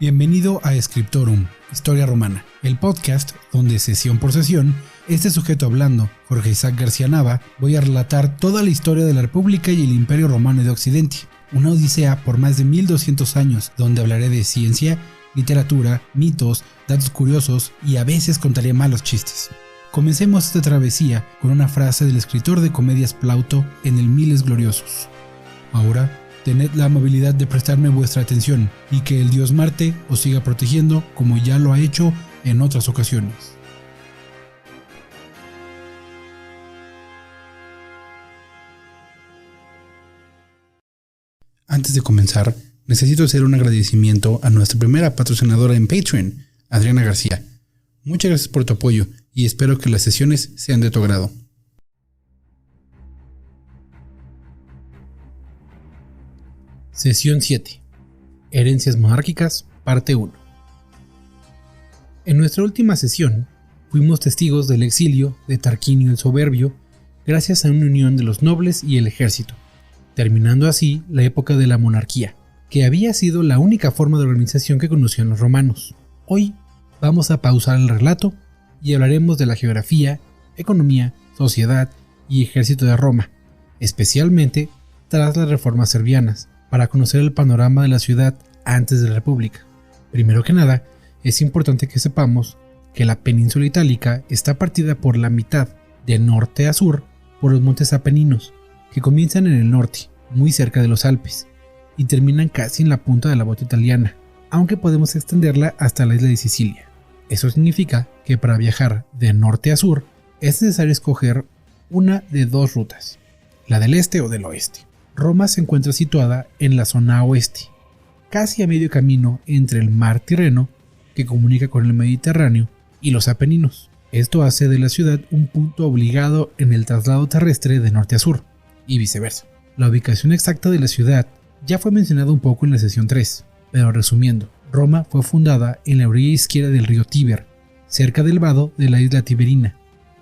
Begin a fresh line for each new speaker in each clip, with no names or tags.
Bienvenido a Scriptorum, Historia Romana, el podcast donde sesión por sesión, este sujeto hablando, Jorge Isaac García Nava, voy a relatar toda la historia de la República y el Imperio Romano de Occidente, una odisea por más de 1200 años, donde hablaré de ciencia, literatura, mitos, datos curiosos y a veces contaré malos chistes. Comencemos esta travesía con una frase del escritor de comedias Plauto en el Miles Gloriosos. Ahora, tened la amabilidad de prestarme vuestra atención y que el dios Marte os siga protegiendo como ya lo ha hecho en otras ocasiones. Antes de comenzar, necesito hacer un agradecimiento a nuestra primera patrocinadora en Patreon, Adriana García. Muchas gracias por tu apoyo y espero que las sesiones sean de tu agrado. Sesión 7. Herencias monárquicas, parte 1. En nuestra última sesión, fuimos testigos del exilio de Tarquinio el Soberbio gracias a una unión de los nobles y el ejército, terminando así la época de la monarquía, que había sido la única forma de organización que conocían los romanos. Hoy vamos a pausar el relato y hablaremos de la geografía, economía, sociedad y ejército de Roma, especialmente tras las reformas servianas, para conocer el panorama de la ciudad antes de la República. Primero que nada, es importante que sepamos que la península itálica está partida por la mitad, de norte a sur, por los montes Apeninos, que comienzan en el norte, muy cerca de los Alpes, y terminan casi en la punta de la bota italiana, aunque podemos extenderla hasta la isla de Sicilia. Eso significa que para viajar de norte a sur es necesario escoger una de dos rutas, la del este o del oeste. Roma se encuentra situada en la zona oeste, casi a medio camino entre el mar Tirreno, que comunica con el Mediterráneo, y los Apeninos. Esto hace de la ciudad un punto obligado en el traslado terrestre de norte a sur, y viceversa. La ubicación exacta de la ciudad ya fue mencionada un poco en la sesión 3, pero resumiendo, Roma fue fundada en la orilla izquierda del río Tíber, cerca del vado de la isla Tiberina,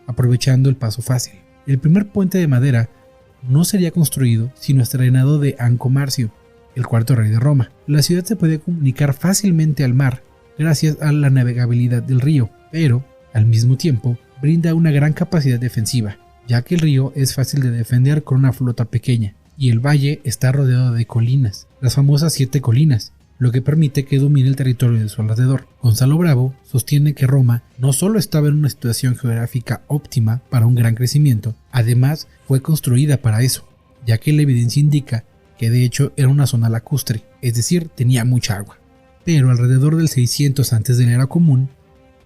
aprovechando el paso fácil. El primer puente de madera no sería construido sino hasta el reinado de Anco Marcio, el cuarto rey de Roma. La ciudad se puede comunicar fácilmente al mar gracias a la navegabilidad del río, pero al mismo tiempo brinda una gran capacidad defensiva, ya que el río es fácil de defender con una flota pequeña, y el valle está rodeado de colinas, las famosas 7 colinas, lo que permite que domine el territorio de su alrededor. Gonzalo Bravo sostiene que Roma no solo estaba en una situación geográfica óptima para un gran crecimiento, además fue construida para eso, ya que la evidencia indica que de hecho era una zona lacustre, es decir, tenía mucha agua. Pero alrededor del 600 antes de la era común,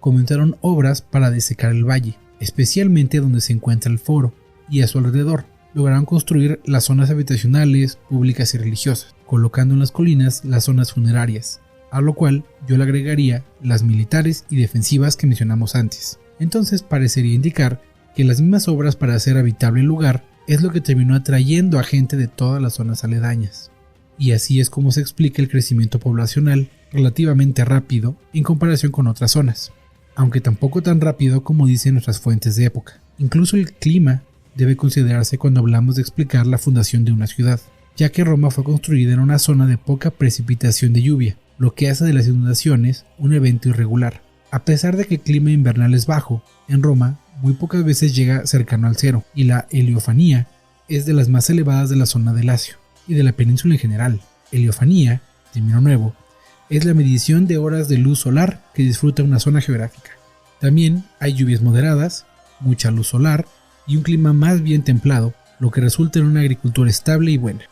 comenzaron obras para desecar el valle, especialmente donde se encuentra el foro, y a su alrededor lograron construir las zonas habitacionales, públicas y religiosas, colocando en las colinas las zonas funerarias, a lo cual yo le agregaría las militares y defensivas que mencionamos antes. Entonces parecería indicar que las mismas obras para hacer habitable el lugar es lo que terminó atrayendo a gente de todas las zonas aledañas. Y así es como se explica el crecimiento poblacional relativamente rápido en comparación con otras zonas, aunque tampoco tan rápido como dicen nuestras fuentes de época. Incluso el clima debe considerarse cuando hablamos de explicar la fundación de una ciudad, ya que Roma fue construida en una zona de poca precipitación de lluvia, lo que hace de las inundaciones un evento irregular. A pesar de que el clima invernal es bajo, en Roma muy pocas veces llega cercano al cero, y la heliofanía es de las más elevadas de la zona de Lacio y de la península en general. Heliofanía, término nuevo, es la medición de horas de luz solar que disfruta una zona geográfica. También hay lluvias moderadas, mucha luz solar y un clima más bien templado, lo que resulta en una agricultura estable y buena.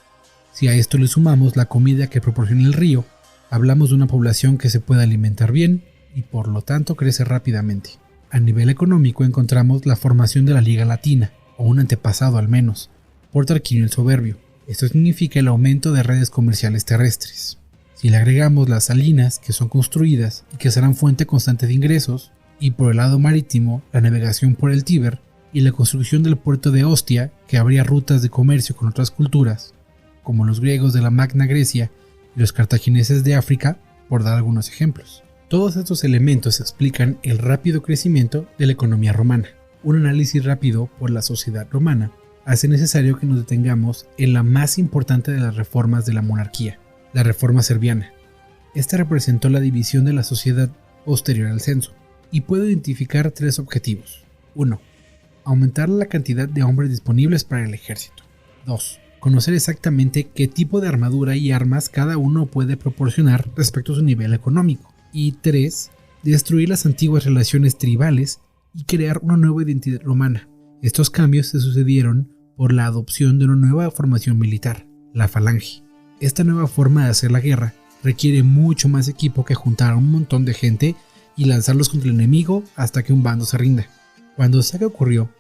Si a esto le sumamos la comida que proporciona el río, hablamos de una población que se puede alimentar bien y por lo tanto crece rápidamente. A nivel económico encontramos la formación de la Liga Latina, o un antepasado al menos, por Tarquinio el Soberbio. Esto significa el aumento de redes comerciales terrestres. Si le agregamos las salinas que son construidas y que serán fuente constante de ingresos, y por el lado marítimo la navegación por el Tíber, y la construcción del puerto de Ostia, que abría rutas de comercio con otras culturas, como los griegos de la Magna Grecia y los cartagineses de África, por dar algunos ejemplos. Todos estos elementos explican el rápido crecimiento de la economía romana. Un análisis rápido por la sociedad romana hace necesario que nos detengamos en la más importante de las reformas de la monarquía, la reforma serviana. Esta representó la división de la sociedad posterior al censo y puede identificar 3 objetivos. 1. Aumentar la cantidad de hombres disponibles para el ejército. 2. Conocer exactamente qué tipo de armadura y armas cada uno puede proporcionar respecto a su nivel económico. Y 3. Destruir las antiguas relaciones tribales y crear una nueva identidad romana. Estos cambios se sucedieron por la adopción de una nueva formación militar, la falange. Esta nueva forma de hacer la guerra requiere mucho más equipo que juntar a un montón de gente y lanzarlos contra el enemigo hasta que un bando se rinda. Cuando se ocurrió,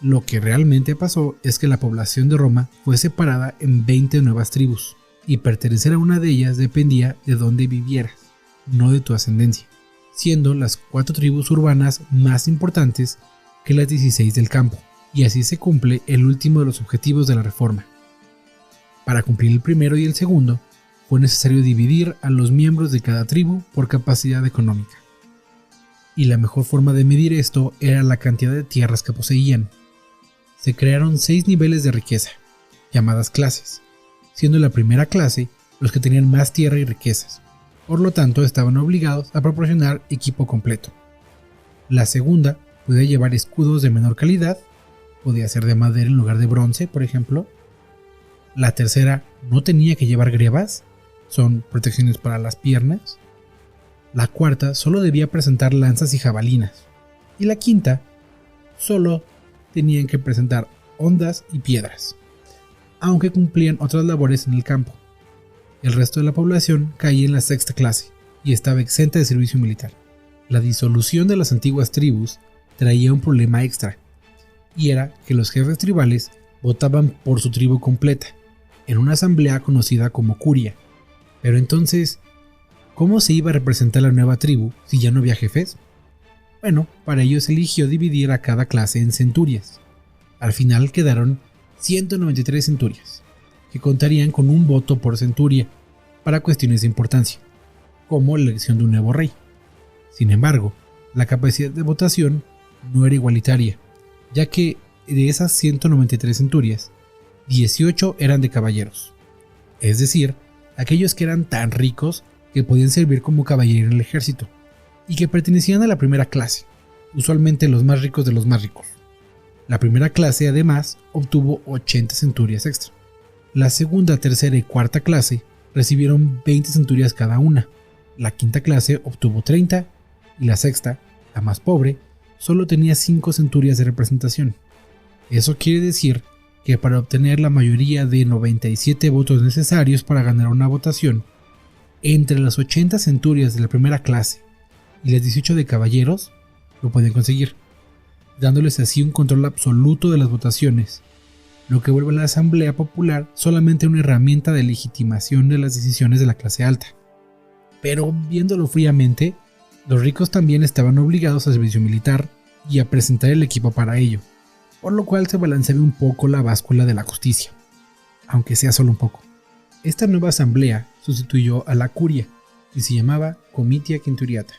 lo que realmente pasó es que la población de Roma fue separada en 20 nuevas tribus, y pertenecer a una de ellas dependía de dónde vivieras, no de tu ascendencia, siendo las 4 tribus urbanas más importantes que las 16 del campo, y así se cumple el último de los objetivos de la reforma. Para cumplir el primero y el segundo, fue necesario dividir a los miembros de cada tribu por capacidad económica. Y la mejor forma de medir esto era la cantidad de tierras que poseían. Se crearon 6 niveles de riqueza, llamadas clases, siendo la primera clase los que tenían más tierra y riquezas, por lo tanto estaban obligados a proporcionar equipo completo. La segunda podía llevar escudos de menor calidad, podía ser de madera en lugar de bronce, por ejemplo. La tercera no tenía que llevar grebas, son protecciones para las piernas. La cuarta solo debía presentar lanzas y jabalinas, y la quinta solo tenían que presentar hondas y piedras, aunque cumplían otras labores en el campo. El resto de la población caía en la sexta clase y estaba exenta de servicio militar. La disolución de las antiguas tribus traía un problema extra, y era que los jefes tribales votaban por su tribu completa, en una asamblea conocida como curia. Pero entonces, ¿cómo se iba a representar la nueva tribu si ya no había jefes? Bueno, para ello se eligió dividir a cada clase en centurias. Al final quedaron 193 centurias, que contarían con un voto por centuria para cuestiones de importancia, como la elección de un nuevo rey. Sin embargo, la capacidad de votación no era igualitaria, ya que de esas 193 centurias, 18 eran de caballeros, es decir, aquellos que eran tan ricos que podían servir como caballero en el ejército, y que pertenecían a la primera clase, usualmente los más ricos de los más ricos. La primera clase además obtuvo 80 centurias extra. La segunda, tercera y cuarta clase recibieron 20 centurias cada una. La quinta clase obtuvo 30 y la sexta, la más pobre, solo tenía 5 centurias de representación. Eso quiere decir que para obtener la mayoría de 97 votos necesarios para ganar una votación, entre las 80 centurias de la primera clase y las 18 de caballeros, lo podían conseguir, dándoles así un control absoluto de las votaciones, lo que vuelve a la Asamblea Popular solamente una herramienta de legitimación de las decisiones de la clase alta. Pero viéndolo fríamente, los ricos también estaban obligados a servicio militar y a presentar el equipo para ello, por lo cual se balanceaba un poco la báscula de la justicia, aunque sea solo un poco. Esta nueva asamblea sustituyó a la curia y se llamaba Comitia Quinturiata.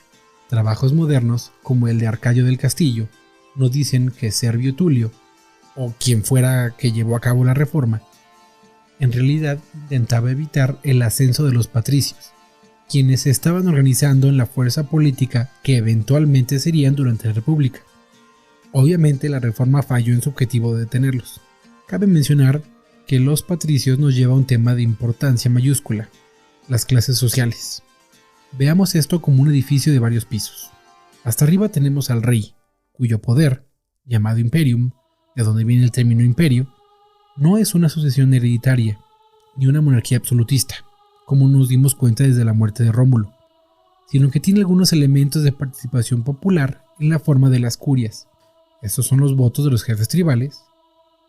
Trabajos modernos, como el de Arcadio del Castillo, nos dicen que Servio Tulio, o quien fuera que llevó a cabo la reforma, en realidad intentaba evitar el ascenso de los patricios, quienes se estaban organizando en la fuerza política que eventualmente serían durante la República. Obviamente la reforma falló en su objetivo de detenerlos. Cabe mencionar que los patricios nos lleva a un tema de importancia mayúscula, las clases sociales. Veamos esto como un edificio de varios pisos. Hasta arriba tenemos al rey, cuyo poder, llamado imperium, de donde viene el término imperio, no es una sucesión hereditaria, ni una monarquía absolutista, como nos dimos cuenta desde la muerte de Rómulo, sino que tiene algunos elementos de participación popular en la forma de las curias. Estos son los votos de los jefes tribales,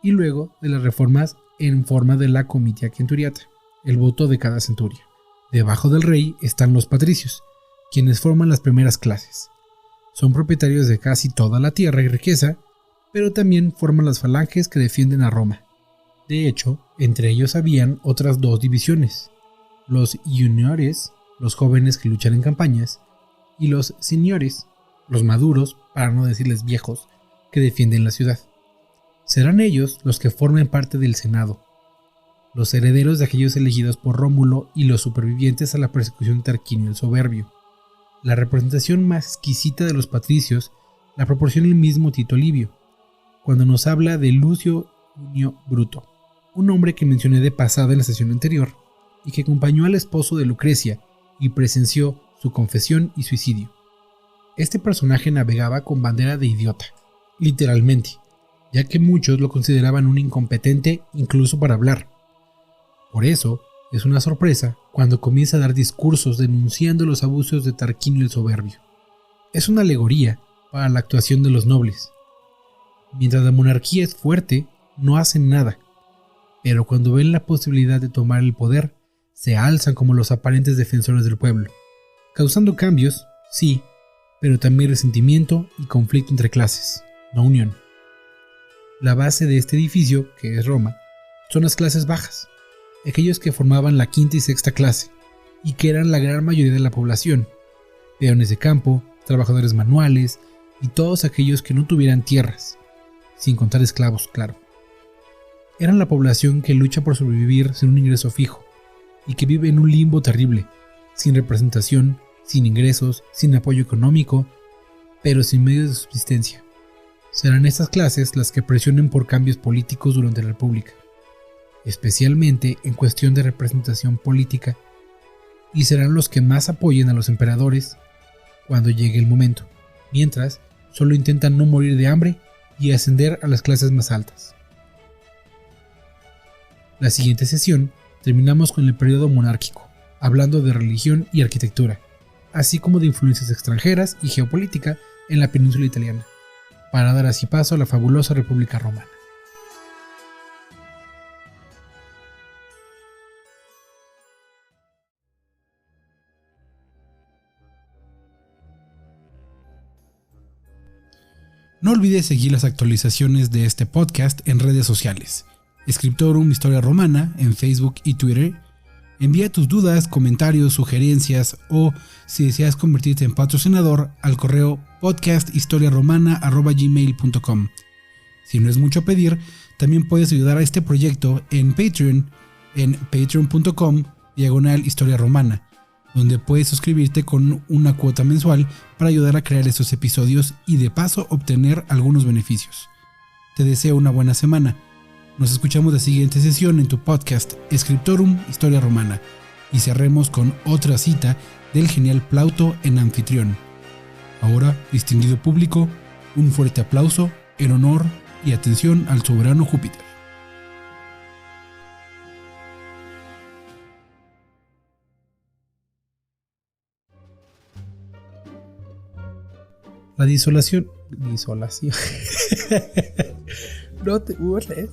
y luego de las reformas en forma de la Comitia Quinturiata, el voto de cada centuria. Debajo del rey están los patricios, quienes forman las primeras clases. Son propietarios de casi toda la tierra y riqueza, pero también forman las falanges que defienden a Roma. De hecho, entre ellos habían otras 2 divisiones: los iuniores, los jóvenes que luchan en campañas, y los seniores, los maduros, para no decirles viejos, que defienden la ciudad. Serán ellos los que formen parte del Senado. los herederos de aquellos elegidos por Rómulo y los supervivientes a la persecución de Tarquinio el Soberbio. La representación más exquisita de los patricios la proporciona el mismo Tito Livio, cuando nos habla de Lucio Junio Bruto, un hombre que mencioné de pasada en la sesión anterior, y que acompañó al esposo de Lucrecia y presenció su confesión y suicidio. Este personaje navegaba con bandera de idiota, literalmente, ya que muchos lo consideraban un incompetente incluso para hablar. Por eso, es una sorpresa cuando comienza a dar discursos denunciando los abusos de Tarquinio el Soberbio. Es una alegoría para la actuación de los nobles. Mientras la monarquía es fuerte, no hacen nada, pero cuando ven la posibilidad de tomar el poder, se alzan como los aparentes defensores del pueblo, causando cambios, sí, pero también resentimiento y conflicto entre clases, no unión. La base de este edificio, que es Roma, son las clases bajas, aquellos que formaban la quinta y sexta clase, y que eran la gran mayoría de la población, peones de campo, trabajadores manuales, y todos aquellos que no tuvieran tierras, sin contar esclavos, claro. Eran la población que lucha por sobrevivir sin un ingreso fijo, y que vive en un limbo terrible, sin representación, sin ingresos, sin apoyo económico, pero sin medios de subsistencia. Serán estas clases las que presionen por cambios políticos durante la República, especialmente en cuestión de representación política, y serán los que más apoyen a los emperadores cuando llegue el momento, mientras solo intentan no morir de hambre y ascender a las clases más altas. La siguiente sesión terminamos con el periodo monárquico, hablando de religión y arquitectura, así como de influencias extranjeras y geopolítica en la península italiana, para dar así paso a la fabulosa República Romana. No olvides seguir las actualizaciones de este podcast en redes sociales. Scriptorum Historia Romana en Facebook y Twitter. Envía tus dudas, comentarios, sugerencias o si deseas convertirte en patrocinador al correo podcasthistoriaromana@gmail.com. Si no es mucho pedir, también puedes ayudar a este proyecto en Patreon en patreon.com/Historia Romana, donde puedes suscribirte con una cuota mensual para ayudar a crear estos episodios y de paso obtener algunos beneficios. Te deseo una buena semana. Nos escuchamos la siguiente sesión en tu podcast Scriptorum Historia Romana y cerremos con otra cita del genial Plauto en Anfitrión. Ahora, distinguido público, un fuerte aplauso en honor y atención al soberano Júpiter. La disolación. No te burles.